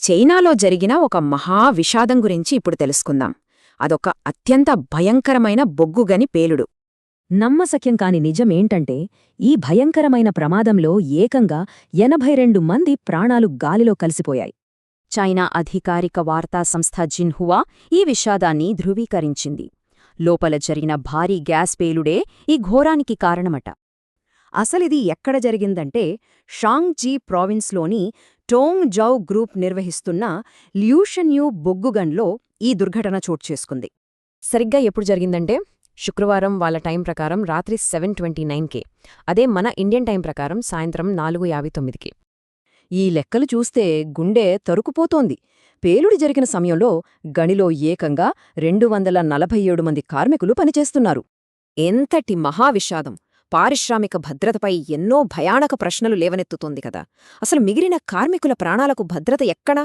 చైనాలో జరిగిన ఒక మహావిషాదం గురించి ఇప్పుడు తెలుసుకుందాం. అదొక అత్యంత భయంకరమైన బొగ్గుగని పేలుడు. నమ్మశక్యం కాని నిజమేంటంటే ఈ భయంకరమైన ప్రమాదంలో ఏకంగా 82 మంది ప్రాణాలు గాలిలో కలిసిపోయాయి. చైనా అధికారిక వార్తా సంస్థ జిన్హువా ఈ విషాదాన్ని ధృవీకరించింది. లోపల జరిగిన భారీ గ్యాస్ పేలుడే ఈ ఘోరానికి కారణమట. అసలిది ఎక్కడ జరిగిందంటే షాంగ్జీ ప్రావిన్స్లోని టోంగ్ జౌ గ్రూప్ నిర్వహిస్తున్న ల్యూషన్యూ బొగ్గుగన్లో ఈ దుర్ఘటన చోటుచేసుకుంది. సరిగ్గా ఎప్పుడు జరిగిందంటే శుక్రవారం వాళ్ళ టైం ప్రకారం రాత్రి 7:29కే, అదే మన ఇండియన్ టైం ప్రకారం సాయంత్రం 4:59కి. ఈ లెక్కలు చూస్తే గుండె తరుకుపోతోంది. పేలుడి జరిగిన సమయంలో గనిలో ఏకంగా 247 మంది కార్మికులు పనిచేస్తున్నారు. ఎంతటి మహావిషాదం! పారిశ్రామిక భద్రతపై ఎన్నో భయానక ప్రశ్నలు లేవనెత్తుతోంది కదా. అసలు మిగిలిన కార్మికుల ప్రాణాలకు భద్రత ఎక్కడా?